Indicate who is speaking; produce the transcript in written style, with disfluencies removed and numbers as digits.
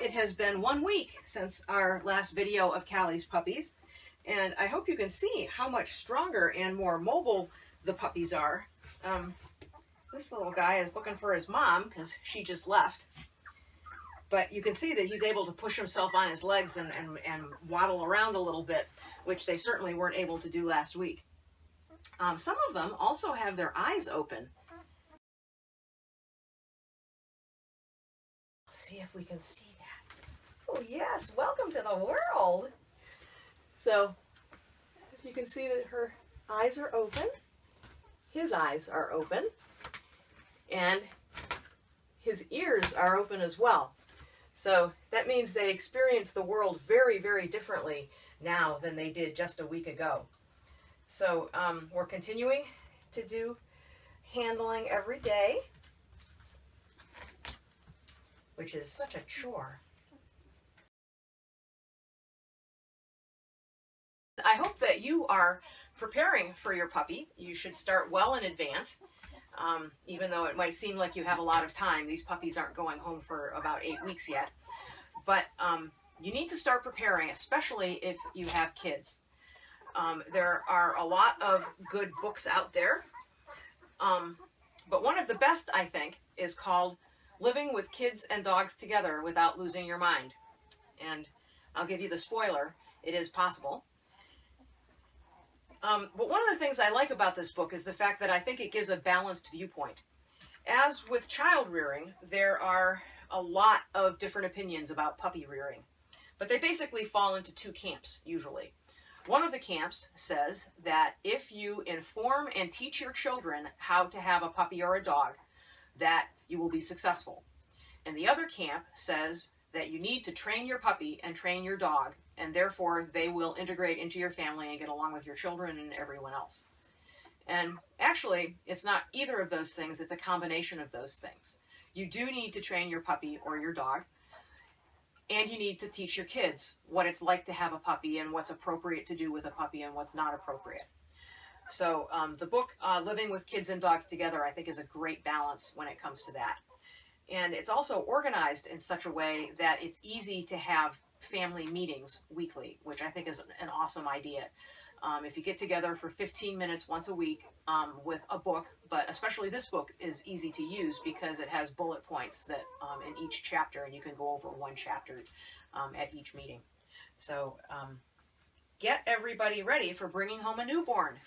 Speaker 1: it has been 1 week since our last video of Callie's puppies, and I hope you can see how much stronger and more mobile the puppies are. This little guy is looking for his mom because she just left. But you can see that he's able to push himself on his legs and waddle around a little bit, which they certainly weren't able to do last week. Some of them also have their eyes open. Let's see if we can see that. Oh yes, welcome to the world. So, if you can see that her eyes are open, his eyes are open, and his ears are open as well. So that means they experience the world very, very differently now than they did just a week ago. So we're continuing to do handling every day, which is such a chore. I hope that you are preparing for your puppy. You should start well in advance. Even though it might seem like you have a lot of time, these puppies aren't going home for about 8 weeks yet. But you need to start preparing, especially if you have kids. There are a lot of good books out there. But one of the best, I think, is called Living with Kids and Dogs Together Without Losing Your Mind. And I'll give you the spoiler, it is possible. But one of the things I like about this book is the fact that I think it gives a balanced viewpoint. As with child rearing, there are a lot of different opinions about puppy rearing, but they basically fall into two camps usually. One of the camps says that if you inform and teach your children how to have a puppy or a dog, that you will be successful. And the other camp says that you need to train your puppy and train your dog, and therefore they will integrate into your family and get along with your children and everyone else. And actually, it's not either of those things, it's a combination of those things. You do need to train your puppy or your dog, and you need to teach your kids what it's like to have a puppy and what's appropriate to do with a puppy and what's not appropriate. So the book, Living with Kids and Dogs Together, I think is a great balance when it comes to that. And it's also organized in such a way that it's easy to have family meetings weekly, which I think is an awesome idea. If you get together for 15 minutes once a week with a book, but especially this book is easy to use because it has bullet points that in each chapter, and you can go over one chapter at each meeting. So get everybody ready for bringing home a newborn.